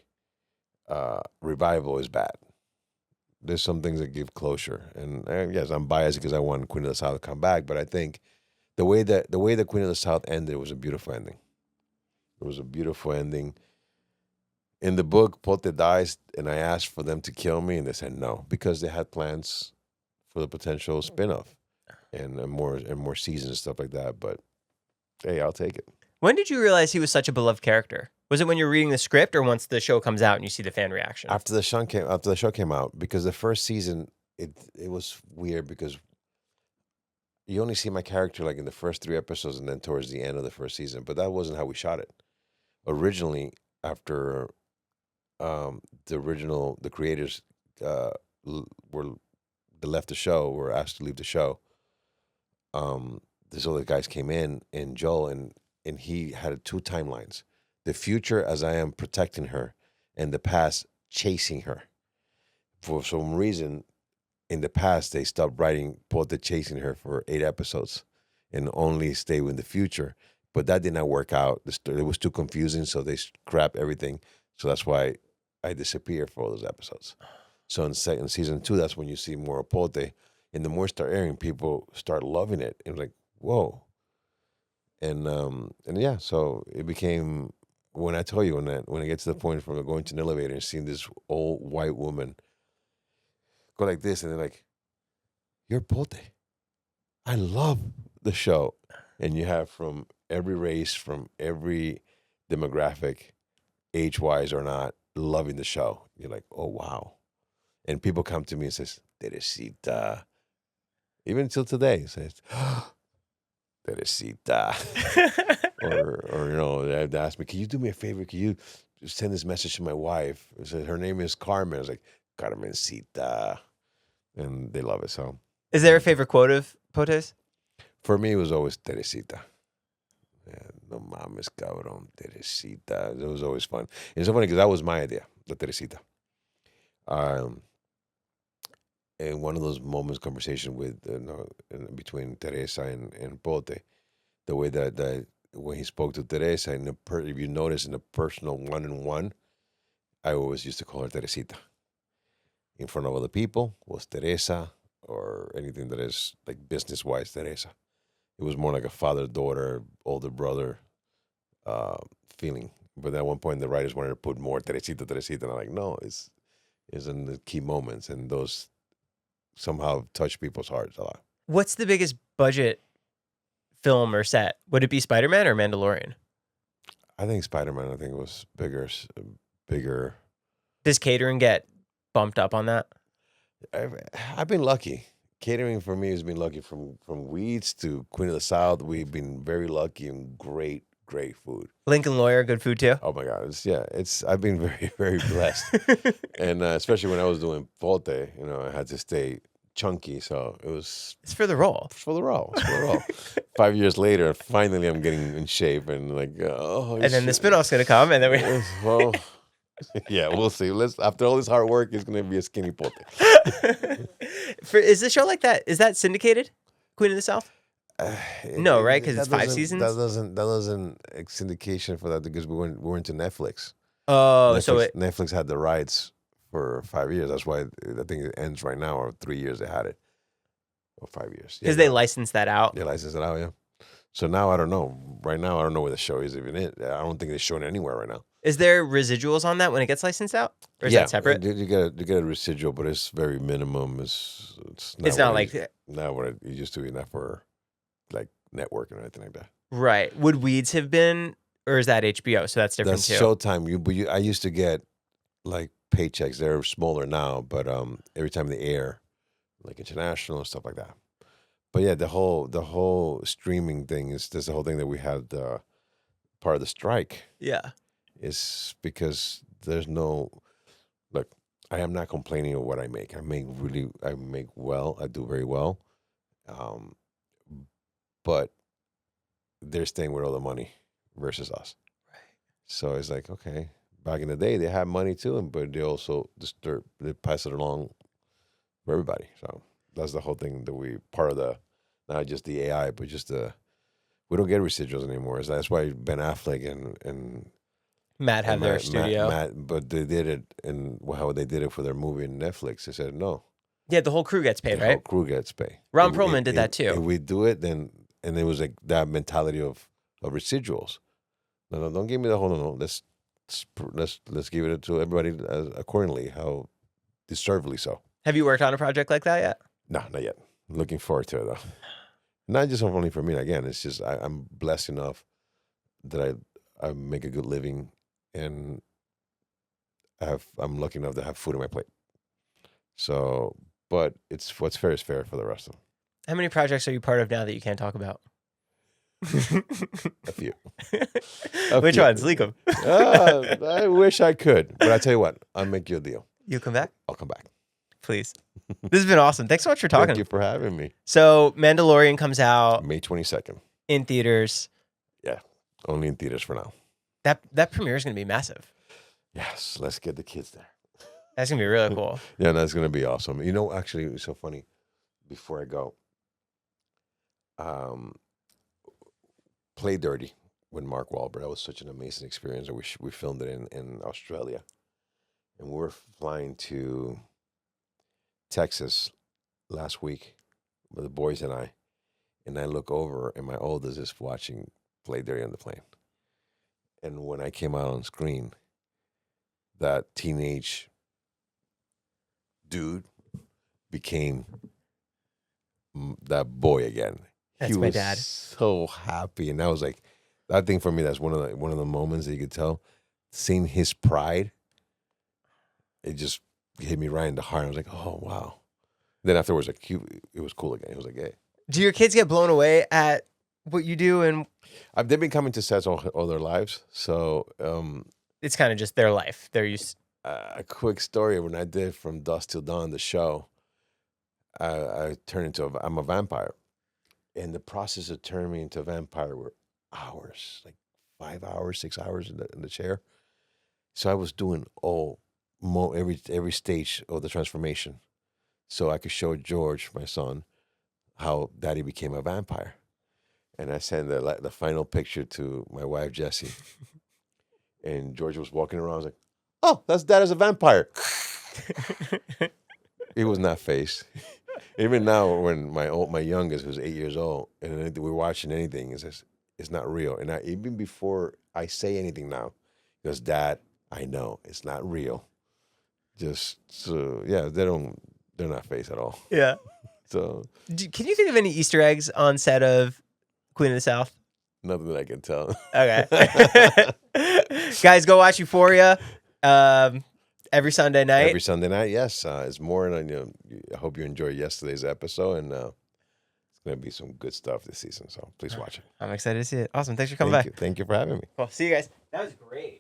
revival is bad. There's some things that give closure, and yes, I'm biased because I want Queen of the South to come back, but I think the way that Queen of the South ended was a beautiful ending. It was a beautiful ending. In the book, Pote dies, and I asked for them to kill me, and they said no because they had plans for the potential spin-off and more seasons and stuff like that. But hey, I'll take it. When did you realize he was such a beloved character? Was it when you're reading the script or once the show comes out and you see the fan reaction? After the show came out, because the first season it was weird because you only see my character like in the first 3 episodes and then towards the end of the first season. But that wasn't how we shot it. Originally, after the creators left the show, were asked to leave the show. These other guys came in, and Joel, and he had 2 timelines: the future as I am protecting her, and the past chasing her. For some reason, in the past, they stopped writing Pote chasing her for 8 episodes, and only stay with the future. But that did not work out. It was too confusing, so they scrapped everything. So that's why I disappeared for all those episodes. So in season 2, that's when you see more of Pote. And the more it start airing, people start loving it. And like, whoa. And yeah, so it became, when I tell you, when I get to the point from going to an elevator and seeing this old white woman go like this, and they're like, you're Pote. I love the show. And you have from every race, from every demographic, age-wise or not, loving the show. You're like, oh, wow. And people come to me and says, Teresita. Even until today, says, Teresita. or they ask me, can you do me a favor? Can you send this message to my wife? It said, her name is Carmen. I was like, Carmencita. And they love it. So, is there a favorite quote of Pote's? For me, it was always Teresita. Yeah, no mames, cabrón, Teresita. It was always fun. And it's so funny because that was my idea, the Teresita. In one of those moments, conversation with between Teresa and Pote, the way that when he spoke to Teresa, if you notice in the personal one-on-one, I always used to call her Teresita. In front of other people was Teresa, or anything that is like business-wise, Teresa. It was more like a father-daughter, older brother feeling. But at one point, the writers wanted to put more Teresita. And I'm like, no, it's in the key moments. And those somehow touch people's hearts a lot. What's the biggest budget film or set? Would it be Spider-Man or Mandalorian? I think Spider-Man, I think it was bigger. Does catering get bumped up on that? I've been lucky. Catering for me has been lucky from Weeds to Queen of the South. We've been very lucky and great food. Lincoln Lawyer, good food too? Oh my God. I've been very, very blessed. And especially when I was doing Pote, I had to stay chunky. So it's for the role. It's for the role. 5 years later, finally I'm getting in shape and like, oh. And then the spinoff's going to come and then well, yeah, we'll see. After all this hard work, it's going to be a skinny Pote. Is the show like that? Is that syndicated? Queen of the South? No, right? Because it's 5 seasons. That doesn't syndication for that because we went to Netflix. Oh, Netflix had the rights for 5 years. That's why I think it ends right now, or 3 years they had it, or 5 years. Because they licensed that out. They licensed it out, yeah. So now I don't know. Right now I don't know where the show is even. I don't think they're showing it anywhere right now. Is there residuals on that when it gets licensed out, or is that separate? You get a residual, but it's very minimum. It's Not like not what it used to be. Not for like networking or anything like that. Right. Would Weeds have been, or is that HBO? So that's different That's too. Showtime. I used to get like paychecks. They're smaller now, but every time they air, like international and stuff like that. But yeah, the whole streaming thing is the whole thing that we had part of the strike. Yeah. Is because there's no look. I am not complaining of what I make. I make well. I do very well, but they're staying with all the money versus us. Right. So it's like, okay, back in the day they had money too, but they also they pass it along for everybody. So that's the whole thing that we part of the not just the AI, but just we don't get residuals anymore. So that's why Ben Affleck and Matt have their studio. Matt, but they did it, and how they did it for their movie in Netflix. They said no. Yeah, the whole crew gets paid, The right? whole crew gets paid. Ron Perlman did that too. If we do it, then and it was like that mentality of residuals. No, don't give me the whole. No, let's give it to everybody accordingly, how deservedly so. Have you worked on a project like that yet? No, not yet. Looking forward to it though. Not just only for me. Again, it's just I'm blessed enough that I make a good living. And I'm lucky enough to have food on my plate. So, but it's what's fair is fair for the rest of them. How many projects are you part of now that you can't talk about? A few. Which ones? Leak them. I wish I could, but I tell you what, I'll make you a deal. You'll come back? I'll come back. Please. This has been awesome. Thanks so much for talking. Thank you for having me. So, Mandalorian comes out May 22nd. in theaters. Yeah, only in theaters for now. That premiere is going to be massive. Yes, let's get the kids there. That's going to be really cool. Yeah, that's going to be awesome. You know, actually, it's so funny. Before I go, Play Dirty with Mark Wahlberg. That was such an amazing experience. We filmed it in Australia. And we were flying to Texas last week with the boys and I look over, and my oldest is watching Play Dirty on the plane. And when I came out on screen, that teenage dude became that boy again. That's my dad. So happy, and I was like, that thing for me. That's one of the moments that you could tell. Seeing his pride, it just hit me right in the heart. I was like, oh wow. Then afterwards, like, it was cool again. It was like, hey. Do your kids get blown away at what you do? And they've been coming to sets all their lives, so it's kind of just their life. They're used. A quick story: when I did From Dusk Till Dawn, the show, I turned into I'm a vampire, and the process of turning me into a vampire were hours, like 5 hours, 6 hours in the chair. So I was doing every stage of the transformation, so I could show George, my son, how Daddy became a vampire. And I sent the final picture to my wife, Jessie. And George was walking around. I was like, oh, that's Dad as a vampire. He was not phased. Even now, when my youngest, who's 8 years old, and we're watching anything, it says, it's not real. And even before I say anything now, he goes, Dad, I know, it's not real. Just, yeah, they're not phased at all. Yeah. So, can you think of any Easter eggs on set of Queen of the South? Nothing that I can tell. Okay. Guys, go watch Euphoria every Sunday night. Every Sunday night, yes. It's more than, I hope you enjoyed yesterday's episode, and it's going to be some good stuff this season, so please watch it. I'm excited to see it. Awesome. Thanks for coming back. Thank you for having me. Well, see you guys. That was great.